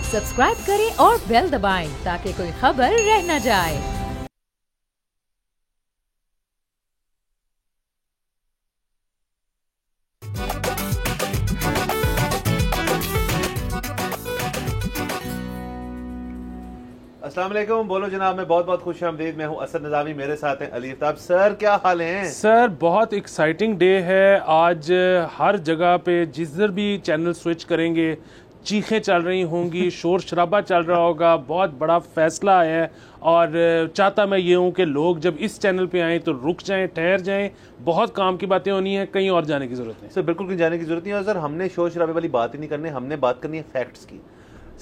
Subscribe करें और bell दबाएं ताकि कोई खबर रह न जाए। अस्सलाम वालेकुम, बोलो जनाब, मैं बहुत बहुत खुश आमदीद। मैं हूं असद निज़ामी, मेरे साथ हैं अली आफ्ताब। सर क्या हाल हैं? सर बहुत एक्साइटिंग डे है आज। हर जगह पे जिधर भी चैनल स्विच करेंगे चीखें चल रही होंगी, शोर शराबा चल रहा होगा। बहुत बड़ा फैसला है और चाहता मैं ये हूँ कि लोग जब इस चैनल पे आएँ तो रुक जाएं, ठहर जाएं। बहुत काम की बातें होनी है, कहीं और जाने की ज़रूरत नहीं। सर बिल्कुल कहीं जाने की ज़रूरत नहीं है। और सर हमने शोर शराबे वाली बात ही नहीं करनी, हमने बात करनी है फैक्ट्स की।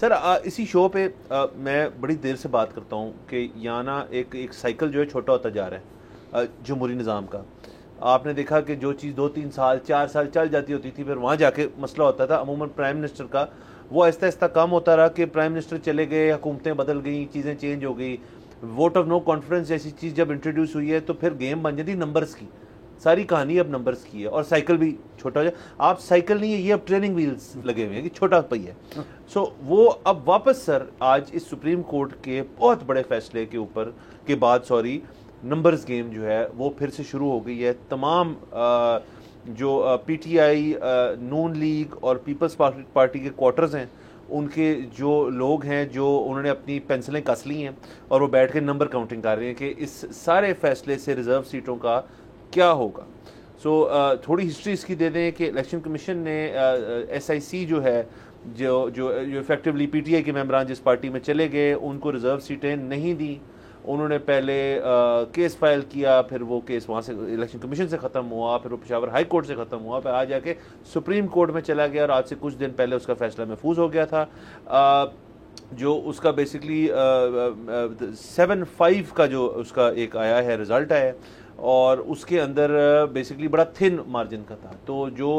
सर इसी शो पे मैं बड़ी देर से बात करता हूँ कि यहाँ ना एक साइकिल जो है छोटा होता जा रहा है जमहूरी निज़ाम का। आपने देखा कि जो चीज़ 2-3 साल 4 साल चल जाती होती थी, फिर वहाँ जाके मसला होता था। अमूमन प्राइम मिनिस्टर का वो आहिस्ता आहिस्ता कम होता रहा कि प्राइम मिनिस्टर चले गए, हुकूमतें बदल गई, चीज़ें चेंज हो गई। वोट ऑफ नो कॉन्फिडेंस जैसी चीज़ जब इंट्रोड्यूस हुई है तो फिर गेम बन जाती नंबर्स की। सारी कहानी अब नंबर्स की है और साइकिल भी छोटा हो जाए। आप साइकिल नहीं है, ये अब ट्रेनिंग व्हील्स लगे हुए हैं कि छोटा पहिया है। सो वो अब वापस सर आज इस सुप्रीम कोर्ट के बहुत बड़े फैसले के ऊपर के बाद नंबर्स गेम जो है वो फिर से शुरू हो गई है। तमाम जो पीटीआई, नून लीग और पीपल्स पार्टी के क्वार्टर्स हैं, उनके जो लोग हैं जो उन्होंने अपनी पेंसिलें कस ली हैं और वो बैठ के नंबर काउंटिंग कर रहे हैं कि इस सारे फैसले से रिजर्व सीटों का क्या होगा। थोड़ी हिस्ट्री इसकी दे दें कि इलेक्शन कमीशन ने एसआईसी जो है जो जो जो इफेक्टिवली पीटीआई के मेंबरान जिस पार्टी में चले गए उनको रिजर्व सीटें नहीं दी। उन्होंने पहले केस फाइल किया, फिर वो केस वहाँ से इलेक्शन कमीशन से ख़त्म हुआ, फिर वो पेशावर हाई कोर्ट से ख़त्म हुआ, फिर आज जाके सुप्रीम कोर्ट में चला गया और आज से कुछ दिन पहले उसका फैसला महफूज हो गया था। जो उसका बेसिकली 7-5 का जो उसका एक आया है, रिज़ल्ट है, और उसके अंदर बेसिकली बड़ा थिन मार्जिन का था। तो जो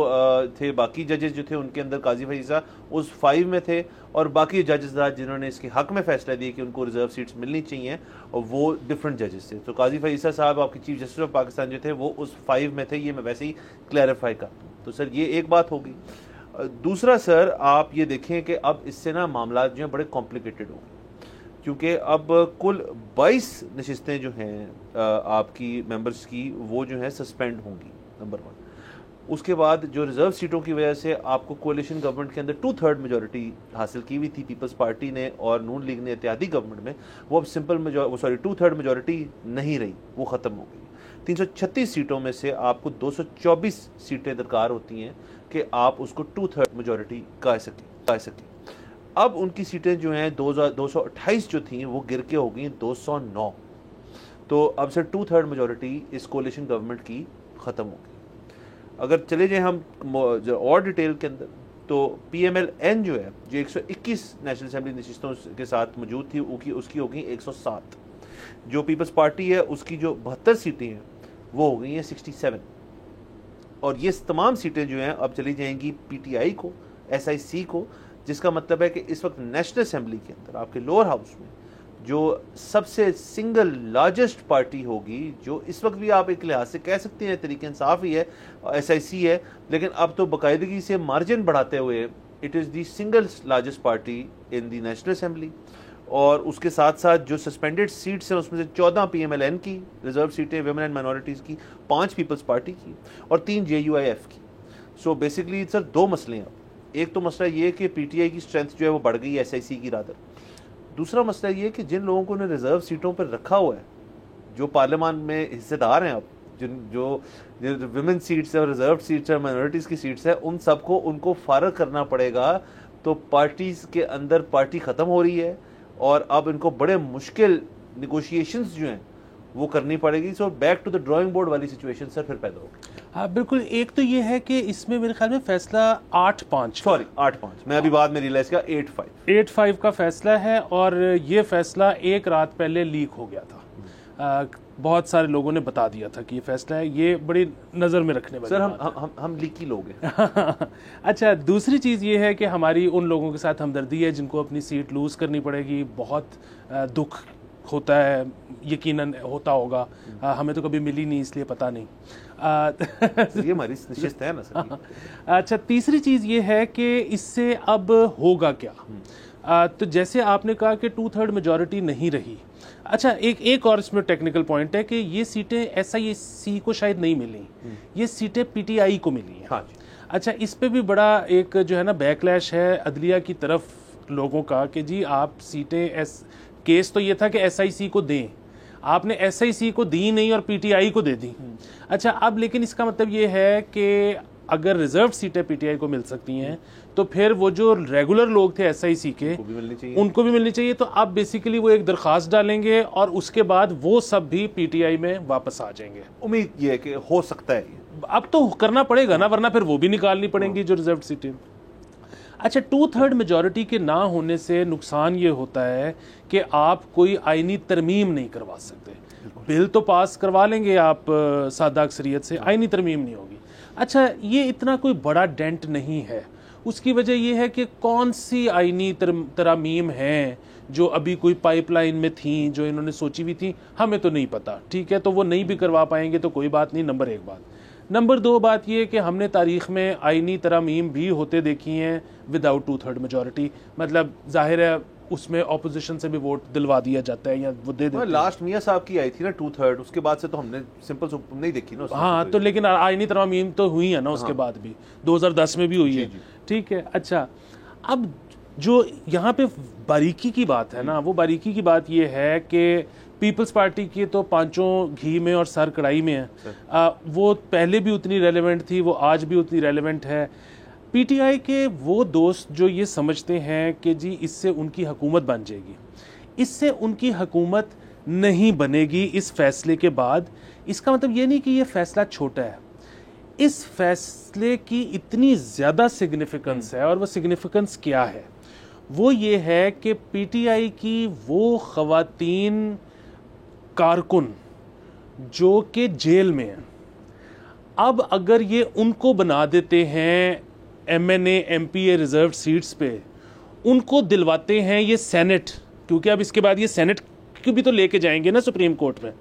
थे बाकी जजेस जो थे उनके अंदर काजी फैज़ा उस 5 में थे और बाकी जजेस जिन्होंने इसके हक में फैसला दिया कि उनको रिजर्व सीट्स मिलनी चाहिए और वो डिफरेंट जजेस थे। तो काजी फैज़ा साहब आपके चीफ जस्टिस ऑफ पाकिस्तान जो थे वो उस 5 में थे। ये मैं वैसे ही क्लैरिफाई करता हूँ। तो सर ये एक बात होगी। दूसरा सर आप ये देखें कि अब इससे ना मामला जो हैं बड़े कॉम्प्लिकेटेड हो गए, क्योंकि अब कुल 22 नशिस्तें जो हैं आपकी मेंबर्स की वो जो हैं सस्पेंड होंगी, नंबर 1। उसके बाद जो रिजर्व सीटों की वजह से आपको कोalition गवर्नमेंट के अंदर 2/3 मेजॉरिटी हासिल की हुई थी पीपल्स पार्टी ने और नून लीग ने इत्तेहादी गवर्नमेंट में, वो अब 2/3 मेजॉरिटी नहीं रही, वो ख़त्म हो गई। 336 सीटों में से आपको 224 सीटें दरकार होती हैं कि आप उसको 2/3 मेजॉरिटी कह सकें। अब उनकी सीटें जो हैं 228 जो थी वो गिर के हो गई 209। तो अब से 2/3 मेजॉरिटी इस कोalition गवर्नमेंट की ख़त्म हो गई। अगर चले जाएं हम और डिटेल के अंदर, तो PMLN जो है जो 121 नेशनल असेंबली नशिस्तों के साथ मौजूद थी उसकी हो गई 107। जो पीपल्स पार्टी है उसकी जो 72 सीटें हैं वो हो गई हैं 67। और ये तमाम सीटें जो हैं अब चली जाएंगी PTI को, SIC को, जिसका मतलब है कि इस वक्त नेशनल असेंबली के अंदर आपके लोअर हाउस में जो सबसे सिंगल लार्जेस्ट पार्टी होगी, जो इस वक्त भी आप एक लिहाज से कह सकते हैं तरीके इंसाफ ही है, SIC है, लेकिन अब तो बाकायदगी से मार्जिन बढ़ाते हुए it is the single largest party in the national assembly. और उसके साथ साथ जो सस्पेंडेड सीट्स हैं उसमें से 14 PMLN की रिजर्व सीटें, वुमेन एंड माइनॉरिटीज़ की, 5 पीपल्स पार्टी की और 3 JUIF की। सो बेसिकली सर 2 मसले हैं। एक तो मसला ये कि PTI की स्ट्रेंथ जो है वो बढ़ गई है SIC की रादर। दूसरा मसला ये कि जिन लोगों को ने रिजर्व सीटों पर रखा हुआ है, जो पार्लियामान में हिस्सेदार हैं, अब जो विमेन सीट्स है और रिजर्व सीट्स है, माइनॉरिटीज़ की सीट्स है, उन सबको उनको फारग करना पड़ेगा। तो पार्टीज़ के अंदर पार्टी ख़त्म हो रही है और अब इनको बड़े मुश्किल निगोशिएशंस जो हैं वो करनी पड़ेगी। So back to the drawing board वाली सिचुएशन सर फिर पैदा होगी। हाँ बिल्कुल। एक तो ये है कि इसमें मेरे ख्याल में फैसला 8-5 मैं अभी बाद में रियलाइज किया 8-5 का फैसला है और ये फैसला एक रात पहले लीक हो गया था। बहुत सारे लोगों ने बता दिया था कि ये फैसला है। ये बड़ी नज़र में रखने वाली सर हम लीकी लोग हैं। अच्छा, दूसरी चीज़ ये है कि हमारी उन लोगों के साथ हमदर्दी है जिनको अपनी सीट लूज़ करनी पड़ेगी। बहुत दुख होता है, यकीनन होता होगा। हमें तो कभी मिली नहीं इसलिए पता नहीं। ये हमारी निश्चित है ना सर। अच्छा, तीसरी चीज़ ये है कि इससे अब होगा क्या। तो जैसे आपने कहा कि 2/3 मेजॉरिटी नहीं रही। अच्छा, एक और इसमें टेक्निकल पॉइंट है कि ये सीटें SIAC को शायद नहीं मिली, ये सीटें PTI को मिली हैं। हाँ जी। अच्छा, इस पे भी बड़ा एक जो है ना बैकलैश है अदलिया की तरफ लोगों का कि जी आप सीटें केस तो ये था कि SIC को दें, आपने SIC को दी नहीं और PTI को दे दी। अच्छा, अब लेकिन इसका मतलब ये है कि अगर रिजर्व सीटें PTI को मिल सकती हैं तो फिर वो जो रेगुलर लोग थे SIC के उनको भी मिलनी चाहिए। तो अब बेसिकली वो एक दरख्वास्त डालेंगे और उसके बाद वो सब भी PTI में वापस आ जाएंगे। उम्मीद ये है कि हो सकता है, अब तो करना पड़ेगा ना, वरना फिर वो भी निकालनी पड़ेंगी जो रिजर्व सीटें। अच्छा, 2/3 मेजॉरिटी के ना होने से नुकसान ये होता है कि आप कोई आईनी तरमीम नहीं करवा सकते। बिल तो पास करवा लेंगे आप सादा अक्सरियत से, आईनी तरमीम नहीं होगी। अच्छा, ये इतना कोई बड़ा डेंट नहीं है। उसकी वजह यह है कि कौन सी आईनी तरमीम हैं जो अभी कोई पाइपलाइन में थी, जो इन्होंने सोची हुई थी, हमें तो नहीं पता। ठीक है, तो वो नहीं भी करवा पाएंगे तो कोई बात नहीं, नंबर 1 बात। नंबर 2 बात ये कि हमने तारीख में आईनी तरमीम भी होते देखी हैं विदाउट 2/3 मेजॉरिटी। मतलब जाहिर है उसमें ऑपोजिशन से भी वोट दिलवा दिया जाता है या वो दे देते हैं। लास्ट मियां साहब की आई थी ना 2/3, उसके बाद से तो हमने सिंपल नहीं देखी ना। हाँ, तो लेकिन आईनी तरमीम तो हुई है ना उसके बाद भी, 2010 में भी हुई है। ठीक है। अच्छा, अब जो यहाँ पे बारीकी की बात है ना, वो बारीकी की बात ये है कि पीपल्स पार्टी की तो पांचों घी में और सर कढ़ाई में है। वो पहले भी उतनी रेलेवेंट थी, वो आज भी उतनी रेलेवेंट है। PTI के वो दोस्त जो ये समझते हैं कि जी इससे उनकी हुकूमत बन जाएगी, इससे उनकी हुकूमत नहीं बनेगी इस फैसले के बाद। इसका मतलब ये नहीं कि ये फैसला छोटा है, इस फैसले की इतनी ज़्यादा सिग्निफिकेंस है। और वो सिग्निफिकेंस क्या है? वो ये है कि PTI की वो ख़वातीन कारकुन जो कि जेल में हैं, अब अगर ये उनको बना देते हैं MNA MPA रिजर्व सीट्स पे, उनको दिलवाते हैं ये सेनेट, क्योंकि अब इसके बाद ये सेनेट को भी तो लेके जाएंगे ना सुप्रीम कोर्ट में।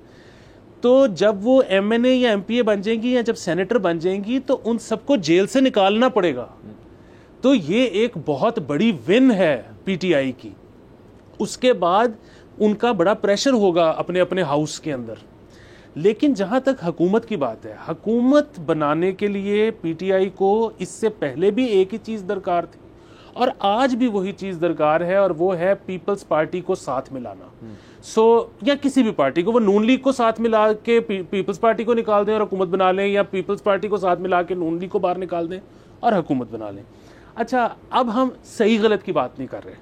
तो जब वो MNA या MPA बन जाएंगी या जब सेनेटर बन जाएंगी तो उन सबको जेल से निकालना पड़ेगा। तो ये एक बहुत बड़ी विन है PTI की। उसके बाद उनका बड़ा प्रेशर होगा अपने अपने हाउस के अंदर। लेकिन जहाँ तक हुकूमत की बात है, हुकूमत बनाने के लिए PTI को इससे पहले भी एक ही चीज़ दरकार थी और आज भी वही चीज़ दरकार है, और वो है पीपल्स पार्टी को साथ मिलाना। या किसी भी पार्टी को, वो नून लीग को साथ मिला के पीपल्स पार्टी को निकाल दें और हुकूमत बना लें, या पीपल्स पार्टी को साथ मिला के नून लीग को बाहर निकाल दें और हुकूमत बना लें। अच्छा, अब हम सही गलत की बात नहीं कर रहे,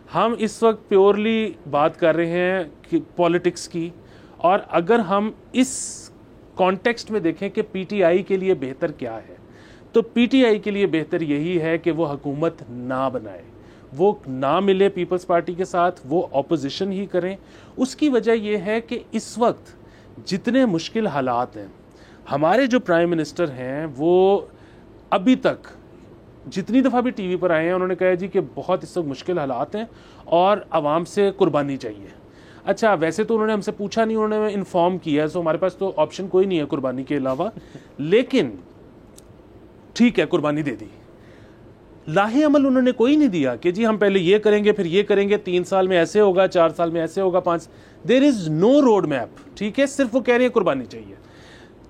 हम इस वक्त प्योरली बात कर रहे हैं कि पॉलिटिक्स की। और अगर हम इस कॉन्टेक्स्ट में देखें कि PTI के लिए बेहतर क्या है, तो PTI के लिए बेहतर यही है कि वो हुकूमत ना बनाए, वो ना मिले पीपल्स पार्टी के साथ, वो ऑपोजिशन ही करें। उसकी वजह यह है कि इस वक्त जितने मुश्किल हालात हैं, हमारे जो प्राइम मिनिस्टर हैं वो अभी तक जितनी दफ़ा भी TV पर आए हैं उन्होंने कहा जी कि बहुत इस वक्त मुश्किल हालात हैं और आवाम से कुर्बानी चाहिए। अच्छा, वैसे तो उन्होंने हमसे पूछा नहीं, उन्होंने इन्फॉर्म किया है, सो हमारे पास तो ऑप्शन कोई नहीं है कुर्बानी के अलावा। लेकिन ठीक है, कुर्बानी दे दी, लाहे अमल उन्होंने कोई नहीं दिया कि जी हम पहले ये करेंगे फिर ये करेंगे, 3 साल में ऐसे होगा, 4 साल में ऐसे होगा, 5। There is no road map. ठीक है, सिर्फ वो कह रहे हैं कुर्बानी चाहिए।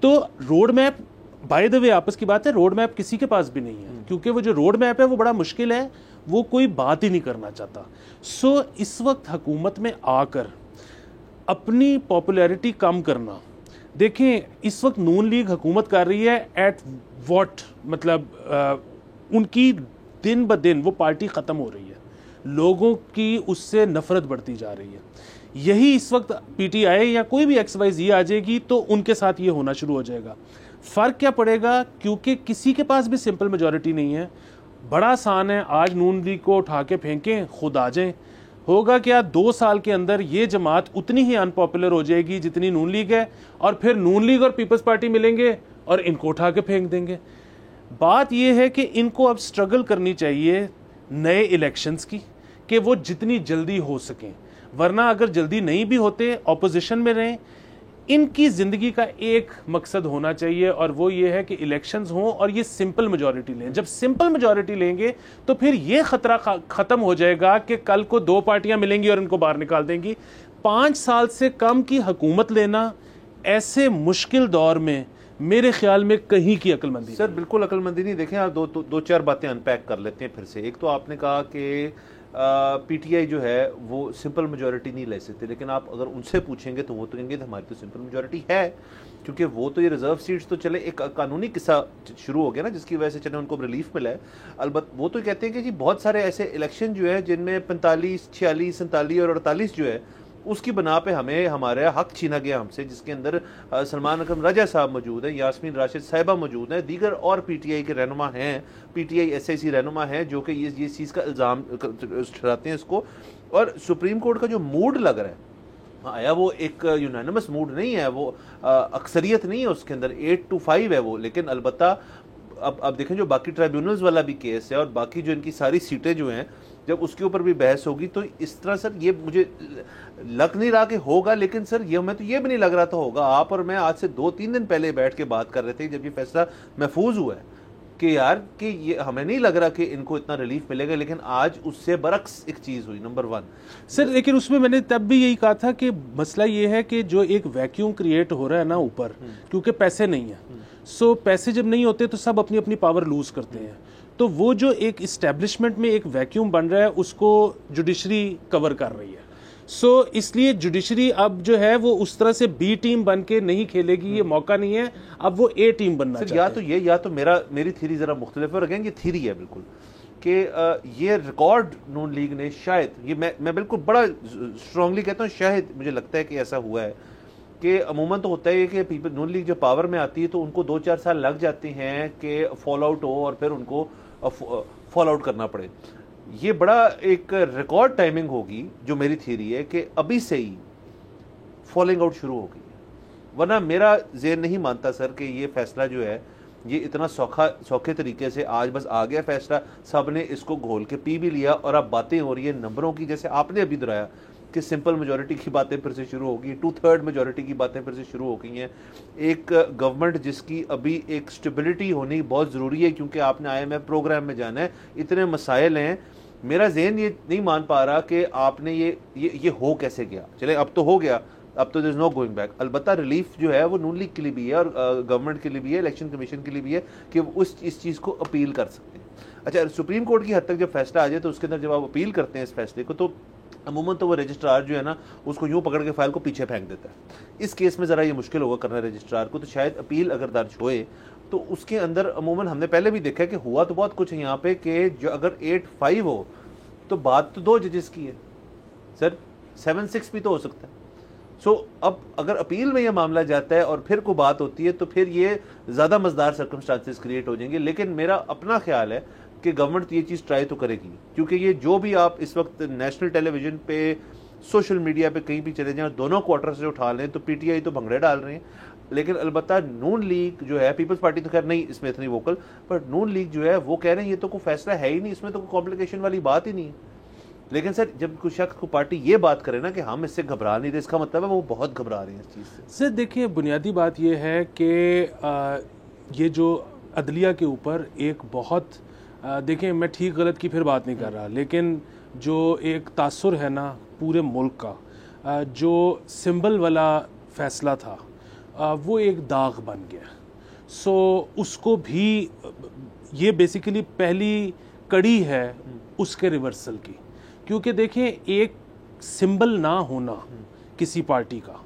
तो road map, by the way आपस की बात है, रोड मैप किसी के पास भी नहीं है, क्योंकि वो जो रोड मैप है वो बड़ा मुश्किल है, वो कोई बात ही नहीं करना चाहता। सो इस वक्त हुकूमत में आकर अपनी पॉपुलैरिटी कम करना, देखें इस वक्त नून लीग हुकूमत कर रही है एट वॉट, मतलब उनकी दिन ब दिन वो पार्टी ख़त्म हो रही है, लोगों की उससे नफरत बढ़ती जा रही है। यही इस वक्त PTI या कोई भी XYZ आ जाएगी तो उनके साथ ये होना शुरू हो जाएगा। फ़र्क क्या पड़ेगा? क्योंकि किसी के पास भी सिंपल मेजॉरिटी नहीं है। बड़ा आसान है, आज नून लीग को उठा के फेंकें, खुद आ जाएं। होगा क्या, 2 साल के अंदर ये जमात उतनी ही अनपॉपुलर हो जाएगी जितनी नून लीग है, और फिर नून लीग और पीपल्स पार्टी मिलेंगे और इनको उठा के फेंक देंगे। बात यह है कि इनको अब स्ट्रगल करनी चाहिए नए इलेक्शंस की, कि वो जितनी जल्दी हो सकें, वरना अगर जल्दी नहीं भी होते, ऑपोजिशन में रहें, इनकी ज़िंदगी का एक मकसद होना चाहिए और वो ये है कि इलेक्शंस हों और ये सिंपल मेजॉरिटी लें। जब सिंपल मेजॉरिटी लेंगे तो फिर ये ख़तरा ख़त्म हो जाएगा कि कल को 2 पार्टियां मिलेंगी और इनको बाहर निकाल देंगी। 5 साल से कम की हुकूमत लेना ऐसे मुश्किल दौर में मेरे ख्याल में कहीं की अक्लमंदी सर बिल्कुल अक्लमंदी नहीं। देखें आप दो चार बातें अनपैक कर लेते हैं फिर से। एक तो आपने कहा कि पीटीआई जो है वो सिंपल मेजॉरिटी नहीं ले सकते, लेकिन आप अगर उनसे पूछेंगे तो वो तो कहेंगे हमारी तो सिंपल मेजॉरिटी है, क्योंकि वो तो ये रिजर्व सीट्स तो चले एक कानूनी किस्सा शुरू हो गया ना जिसकी वजह से चले उनको रिलीफ मिला है। अलबत्त वो तो कहते हैं कि जी बहुत सारे ऐसे इलेक्शन जो है जिनमें 45, 46, 47 और 48 जो है उसकी बना पे हमें हमारा हक छीना गया हमसे, जिसके अंदर सलमान अकरम राजा साहब मौजूद हैं, यास्मीन राशिद साहिबा मौजूद हैं, दीगर और पीटीआई के रहनुमा हैं, पीटीआई एसआईसी रहनुमा हैं जो कि ये चीज़ का इल्ज़ाम ठहराते हैं इसको। और सुप्रीम कोर्ट का जो मूड लग रहा है आया वो एक यूनानिमस मूड नहीं है, वो अक्सरियत नहीं है उसके अंदर, 8-5 है वो। लेकिन अलबत्ता अब देखें जो बाकी ट्राइब्यूनल्स वाला भी केस है और बाकी जो इनकी सारी सीटें जो हैं जब उसके ऊपर भी बहस होगी तो इस तरह सर ये मुझे लग नहीं रहा कि होगा, लेकिन सर ये मैं तो ये भी नहीं लग रहा था होगा। आप और मैं आज से 2-3 दिन पहले बैठ के बात कर रहे थे जब ये फैसला महफूज हुआ है कि यार कि ये हमें नहीं लग रहा कि इनको इतना रिलीफ मिलेगा, लेकिन आज उससे बरक्स एक चीज़ हुई। नंबर 1 सर, लेकिन उसमें मैंने तब भी यही कहा था कि मसला ये है कि जो एक वैक्यूम क्रिएट हो रहा है ना ऊपर, क्योंकि पैसे नहीं है, सो पैसे जब नहीं होते तो सब अपनी अपनी पावर लूज करते हैं, तो वो जो एक इस्टेब्लिशमेंट में एक वैक्यूम बन रहा है उसको जुडिशरी कवर कर रही है। सो इसलिए जुडिशरी अब जो है वो उस तरह से बी टीम बन के नहीं खेलेगी, ये मौका नहीं है, अब वो ए टीम बनना चाहिए। या तो मेरी थीरी जरा मुख्तलिफ है, और अगेन ये थीरी है बिल्कुल कि ये रिकॉर्ड नून लीग ने शायद, ये मैं बिल्कुल बड़ा स्ट्रांगली कहता हूँ, शायद मुझे लगता है कि ऐसा हुआ है कि अमूमन तो होता है कि नून लीग जो पावर में आती है तो उनको 2-4 साल लग जाते हैं कि फॉल आउट हो और फिर उनको फॉल आउट करना पड़े। ये बड़ा एक रिकॉर्ड टाइमिंग होगी जो मेरी थ्योरी है कि अभी से ही फॉलिंग आउट शुरू हो गई है। वरना मेरा ज़हन नहीं मानता सर कि ये फैसला जो है ये इतना सौखे तरीके से आज बस आ गया फैसला, सब ने इसको घोल के पी भी लिया और अब बातें हो रही है नंबरों की, जैसे आपने अभी दोहराया कि सिंपल मेजॉरिटी की बातें फिर से शुरू होगी, 2/3 मेजॉरिटी की बातें फिर से शुरू हो गई हैं। एक गवर्नमेंट जिसकी अभी एक स्टेबिलिटी होनी बहुत ज़रूरी है, क्योंकि आपने IMF प्रोग्राम में जाना है, इतने मसाइल हैं। मेरा जहन ये नहीं मान पा रहा कि आपने ये हो कैसे गया। चले अब तो हो गया, अब तो there is no going back. अलबत्ता रिलीफ जो है वो नून लीग के लिए भी है और गवर्नमेंट के लिए भी है, इलेक्शन कमीशन के लिए भी है कि वो इस चीज़ को अपील कर सकते हैं। अच्छा, सुप्रीम कोर्ट की हद तक जब फैसला आ जाए तो उसके अंदर जब आप अपील करते हैं इस फैसले को तो अमूमन तो वो रजिस्ट्रार जो है ना उसको यूँ पकड़ के फाइल को पीछे फेंक देता है। इस केस में ज़रा ये मुश्किल होगा करना रजिस्ट्रार को, तो शायद अपील अगर दर्ज होए तो उसके अंदर अमूमन हमने पहले भी देखा है कि हुआ तो बहुत कुछ है यहाँ पे कि जो अगर 8-5 हो तो बात तो 2 जजेस की है सर, 7-6 भी तो हो सकता है। सो अब अगर अपील में यह मामला जाता है और फिर कोई बात होती है तो फिर ये ज़्यादा मज़ेदार सर्कमस्टांसेस क्रिएट हो जाएंगे। लेकिन मेरा अपना ख्याल है कि गवर्नमेंट ये चीज़ ट्राई तो करेगी, क्योंकि ये जो भी आप इस वक्त नेशनल टेलीविज़न पे, सोशल मीडिया पे कहीं भी चले जाएं, दोनों क्वार्टर से उठा लें तो पीटीआई तो भंगड़े डाल रहे हैं, लेकिन अलबत्ता नून लीग जो है, पीपल्स पार्टी तो खैर नहीं इसमें इतनी वोकल, पर नून लीग जो है वो कह रहे हैं ये तो कोई फैसला है ही नहीं, इसमें तो कोई कॉम्प्लिकेशन वाली बात ही नहीं है। लेकिन सर जब कोई शख्स को पार्टी ये बात करे ना कि हम इससे घबरा नहीं रहे, इसका मतलब है वो बहुत घबरा रहे हैं इस चीज़ से। सर देखिए, बुनियादी बात ये है कि ये जो अदलिया के ऊपर एक बहुत देखें, मैं ठीक गलत की फिर बात नहीं कर रहा, लेकिन जो एक तासुर है ना पूरे मुल्क का, जो सिंबल वाला फैसला था वो एक दाग बन गया। सो उसको भी ये बेसिकली पहली कड़ी है उसके रिवर्सल की, क्योंकि देखें एक सिंबल ना होना किसी पार्टी का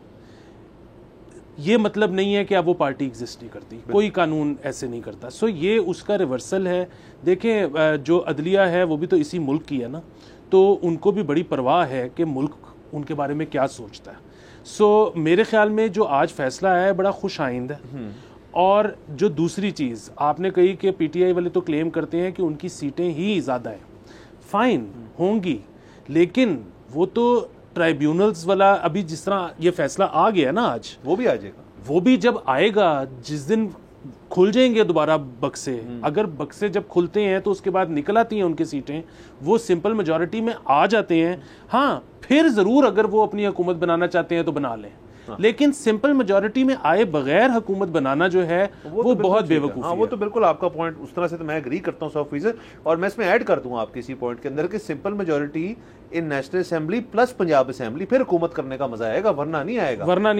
ये मतलब नहीं है कि अब वो पार्टी एग्जिस्ट नहीं करती, कोई कानून ऐसे नहीं करता। सो ये उसका रिवर्सल है। देखें जो अदलिया है वो भी तो इसी मुल्क की है ना, तो उनको भी बड़ी परवाह है कि मुल्क उनके बारे में क्या सोचता है। सो मेरे ख्याल में जो आज फैसला आया है बड़ा खुश आइंद है। और जो दूसरी चीज़ आपने कही कि पीटीआई वाले तो क्लेम करते हैं कि उनकी सीटें ही ज़्यादा हैं, फाइन होंगी, लेकिन वो तो ट्राइब्यूनल्स वाला अभी जिस तरह ये फैसला आ गया ना आज, वो भी आ जाएगा, वो भी जब आएगा जिस दिन खुल जाएंगे दोबारा बक्से, अगर बक्से जब खुलते हैं तो उसके बाद निकल आती हैं उनकी सीटें, वो सिंपल मेजॉरिटी में आ जाते हैं। हाँ, फिर ज़रूर अगर वो अपनी हुकूमत बनाना चाहते हैं तो बना लें, लेकिन सिंपल मेजॉरिटी में आए बगैर हुकूमत बनाना जो है वो बहुत बेवकूफ़ी है। वो तो बिल्कुल आपका पॉइंट उस तरह से तो मैं एग्री करता हूँ 100%। और मैं इसमें ऐड कर दूँ आपके इसी पॉइंट के अंदर कि सिंपल मेजॉरिटी इन national assembly plus Punjab assembly, फिर हुकूमत करने का मजा आएगा, वरना नहीं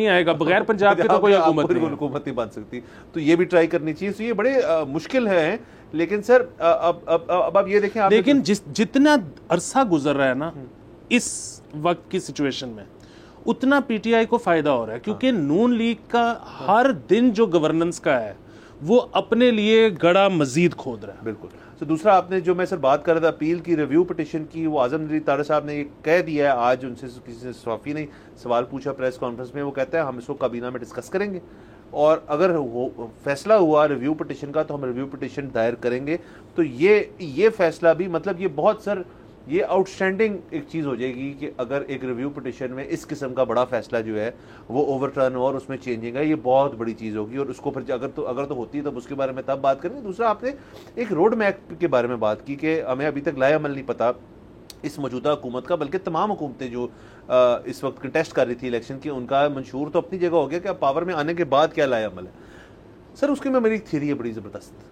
आएगा। बगैर पंजाब के तो कोई हुकूमत नहीं बन सकती। तो ये भी ट्राई करनी चाहिए। तो ये बड़े मुश्किल है, लेकिन सर अब आप ये देखें, लेकिन जितना अरसा गुजर रहा है ना इस वक्त की सिचुएशन में, उतना पीटीआई को फायदा हो रहा है, क्योंकि नून लीग का हर दिन जो गवर्नेंस का है वो अपने लिए गड़ा मजीद खोद रहा है। बिल्कुल। तो दूसरा आपने जो मैं सर बात कर रहा था अपील की, रिव्यू पिटिशन की, वो आजम नदीर तारा साहब ने ये कह दिया है आज, उनसे किसी से सवाफी ने सवाल पूछा प्रेस कॉन्फ्रेंस में, वो कहता है हम इसको काबीना में डिस्कस करेंगे और अगर फैसला हुआ रिव्यू पिटिशन का तो हम रिव्यू पिटिशन दायर करेंगे। तो ये फैसला भी मतलब ये बहुत सर ये आउटस्टैंडिंग एक चीज़ हो जाएगी कि अगर एक रिव्यू पिटिशन में इस किस्म का बड़ा फैसला जो है वो ओवरटर्न हो और उसमें चेंजिंग है, ये बहुत बड़ी चीज़ होगी। और उसको फिर अगर तो होती है तब उसके बारे में तब बात करेंगे। दूसरा आपने एक रोड मैप के बारे में बात की कि हमें अभी तक लाएअमल नहीं पता इस मौजूदा हुकूमत का, बल्कि तमाम हुकूमतें जो इस वक्त कंटेस्ट कर रही थी इलेक्शन की, उनका मंशूर तो अपनी जगह हो गया कि अब पावर में आने के बाद क्या लाएअमल है। सर उसकी में मेरी थ्योरी है बड़ी ज़बरदस्त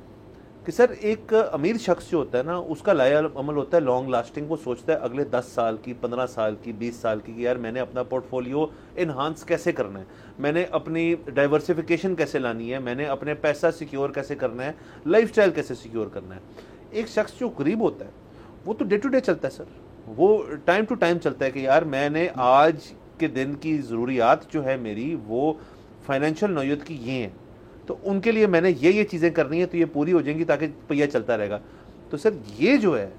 कि सर एक अमीर शख्स जो होता है ना, उसका लाएअमल होता है लॉन्ग लास्टिंग। वो सोचता है अगले 10 साल की, 15 साल की, 20 साल की कि यार मैंने अपना पोर्टफोलियो इन्हांस कैसे करना है, मैंने अपनी डाइवर्सिफिकेशन कैसे लानी है, मैंने अपने पैसा सिक्योर कैसे करना है, लाइफस्टाइल कैसे सिक्योर करना है। एक शख्स जो गरीब होता है वो तो डे टू डे चलता है सर, वो टाइम टू टाइम चलता है कि यार मैंने आज के दिन की ज़रूरियात जो है मेरी वो फाइनेंशियल नौयत की ये हैं, तो उनके लिए मैंने ये चीज़ें करनी है, तो ये पूरी हो जाएंगी ताकि पहिया चलता रहेगा। तो सर ये जो है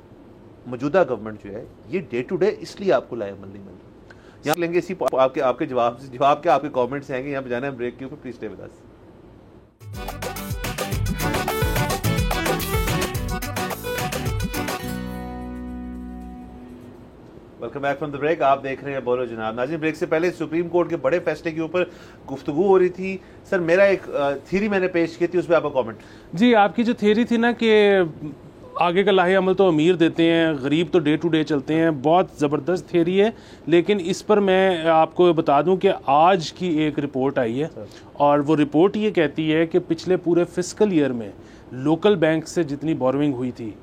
मौजूदा गवर्नमेंट जो है ये डे टू डे इसलिए आपको लाएअमल नहीं मिल रहा। यहाँ लेंगे इसी आपके जवाब के आपके कमेंट्स आएंगे। यहाँ पे जाना है ब्रेक के ऊपर, please stay with us. Welcome back from the break. आप देख रहे हैं बोलो जनाब। नाज़रीन, ब्रेक से पहले सुप्रीम कोर्ट के बड़े फैसले के ऊपर गुफ्तगू हो रही थी। सर मेरा एक थ्योरी मैंने पेश की थी, उस पर आपका कमेंट। जी, आपकी जो थ्योरी थी ना कि आगे का लाहे अमल तो अमीर देते हैं, गरीब तो डे टू डे चलते हैं, बहुत ज़बरदस्त थ्योरी है। लेकिन इस पर मैं आपको बता दूं कि आज की एक रिपोर्ट आई है और वो रिपोर्ट ये कहती है कि पिछले पूरे फिस्कल ईयर में लोकल बैंक से जितनी बोरोइंग हुई थी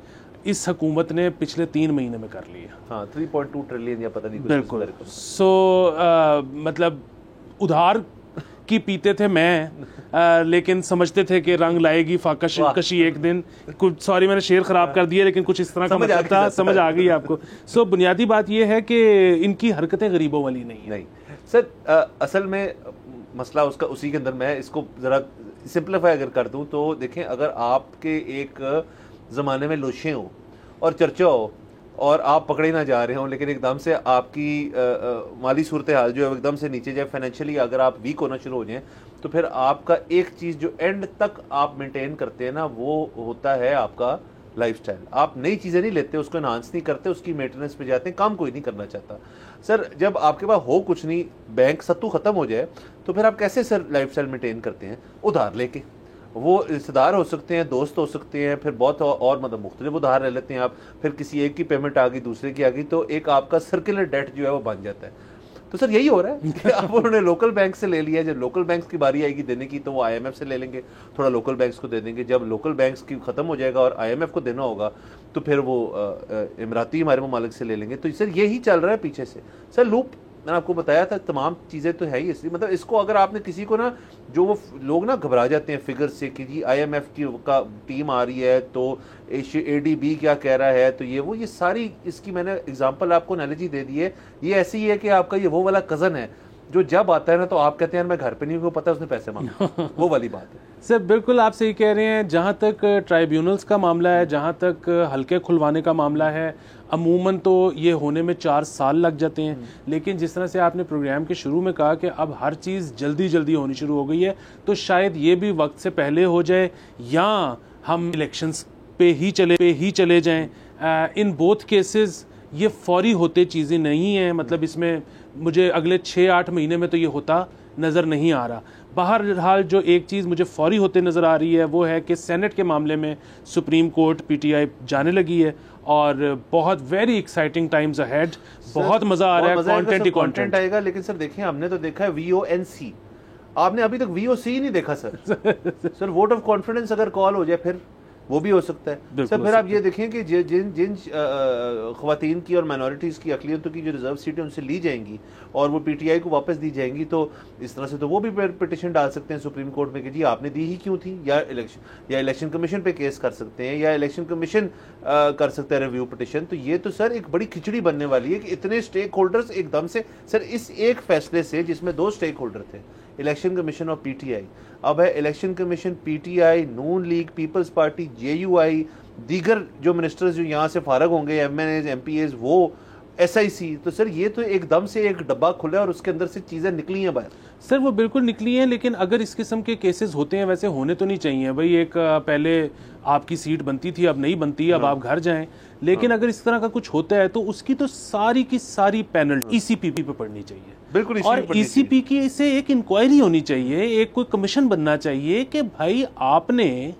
इस हुकूमत ने पिछले 3 महीने में कर लिया। हाँ, 3.2 ट्रिलियन या पता नहीं कुछ। बिल्कुल। मतलब उधार की पीते थे मैं, लेकिन समझते थे कि रंग लाएगी फाका कशी एक दिन। कुछ सॉरी मैंने शेर खराब कर दिया, लेकिन कुछ इस तरह का मतलब था, समझ आ गई आपको। बुनियादी बात यह है कि इनकी हरकतें गरीबों वाली नहीं सर। असल में मसला उसका उसी के अंदर, मैं इसको ज़रा सिंप्लीफाई अगर कर दूं तो देखें, अगर आपके एक ज़माने में लोशे हो और चर्चा हो और आप पकड़े ना जा रहे हो, लेकिन एकदम से आपकी माली सूरत हाल जो है एकदम से नीचे जाए, फाइनेंशियली अगर आप वीक होना शुरू हो जाएं, तो फिर आपका एक चीज़ जो एंड तक आप मेंटेन करते हैं ना, वो होता है आपका लाइफस्टाइल। आप नई चीज़ें नहीं लेते, उसको एनहांस नहीं करते, उसकी मेंटेनेंस पे जाते हैं, काम कोई नहीं करना चाहता। सर जब आपके पास हो कुछ नहीं, बैंक सत्तू ख़त्म हो जाए, तो फिर आप कैसे सर लाइफस्टाइल मेंटेन करते हैं? उधार लेके। वो रिश्तेदार हो सकते हैं, दोस्त हो सकते हैं, फिर बहुत और मतलब मुख्तलिफ उधार ले लेते हैं आप, फिर किसी एक की पेमेंट आ गई, दूसरे की आ गई, तो एक आपका सर्कुलर डेट जो है वो बन जाता है। तो सर यही हो रहा है कि अब उन्होंने लोकल बैंक से ले लिया। जब लोकल बैंक्स की बारी आएगी देने की तो वो IMF से ले लेंगे, थोड़ा लोकल बैंक्स को दे देंगे। जब लोकल बैंक्स की ख़त्म हो जाएगा और IMF को देना होगा तो फिर वो इमराती हमारे ममालिक से ले लेंगे। तो सर यही चल रहा है पीछे से। सर लूप मैंने आपको बताया था, तमाम चीज़ें तो है ही। इसलिए मतलब इसको अगर आपने किसी को ना, जो वो लोग ना घबरा जाते हैं फिगर से कि जी IMF की का टीम आ रही है तो ADB क्या कह रहा है, तो ये सारी इसकी मैंने एग्जांपल आपको एनालॉजी दे दी है। ये ऐसी है कि आपका ये वो वाला कज़न है जो जब आता है ना तो आप कहते हैं मैं घर पे नहीं हूँ, पता है उसने पैसे मांगे। वो वाली बात है सर। बिल्कुल आप सही कह रहे हैं। जहाँ तक ट्राइब्यूनल्स का मामला है, जहाँ तक हल्के खुलवाने का मामला है, अमूमन तो ये होने में 4 साल लग जाते हैं। लेकिन जिस तरह से आपने प्रोग्राम के शुरू में कहा कि अब हर चीज़ जल्दी जल्दी होनी शुरू हो गई है, तो शायद ये भी वक्त से पहले हो जाए या हम इलेक्शंस पे ही चले जाएं। इन बोथ केसेस ये फौरी होते चीज़ें नहीं हैं। मतलब इसमें मुझे अगले 6-8 महीने में तो ये होता नज़र नहीं आ रहा। बहरहाल जो एक चीज़ मुझे फौरी होते नज़र आ रही है वो है कि सेनेट के मामले में सुप्रीम कोर्ट PTI जाने लगी है और बहुत वेरी एक्साइटिंग टाइम्स अहेड, बहुत मजा आ रहा है, कंटेंट ही कंटेंट आएगा। लेकिन सर देखिए, हमने तो देखा है VONC, आपने अभी तक VOC नहीं देखा sir. Sir vote of confidence अगर कॉल हो जाए फिर वो भी हो सकता है सर। फिर आप ये देखें कि जिन जिन ख्वातीन की और माइनॉरिटीज़ की अकलियतों की जो रिजर्व सीटें उनसे ली जाएंगी और वो PTI को वापस दी जाएंगी, तो इस तरह से तो वो भी पिटिशन डाल सकते हैं सुप्रीम कोर्ट में कि जी आपने दी ही क्यों थी, या इलेक्शन कमीशन पे केस कर सकते हैं, या इलेक्शन कमीशन कर सकता है रिव्यू पिटिशन। तो ये तो सर एक बड़ी खिचड़ी बनने वाली है कि इतने स्टेक होल्डर्स एकदम से सर इस एक फैसले से, जिसमें 2 स्टेक होल्डर थे, इलेक्शन कमीशन और PTI, अब है इलेक्शन कमीशन, PTI, नून लीग, पीपल्स पार्टी, JUI, दीगर जो मिनिस्टर्स जो यहाँ से फारग होंगे, MNAs, MPAs, वो SIC, तो सर ये तो एकदम से एक डब्बा खुला और उसके अंदर से चीज़ें निकली हैं बाहर। सर वो बिल्कुल निकली हैं, लेकिन अगर इस किस्म के केसेस होते हैं, वैसे होने तो नहीं चाहिए भाई। एक पहले आपकी सीट बनती थी, अब नहीं बनती, अब आप घर जाएं। लेकिन अगर इस तरह का कुछ होता है तो उसकी तो सारी की सारी पेनल्टी ECPP पे पड़नी चाहिए, बिल्कुल। और ECP की से एक इंक्वायरी होनी चाहिए, एक कोई कमीशन बनना चाहिए कि भाई आपने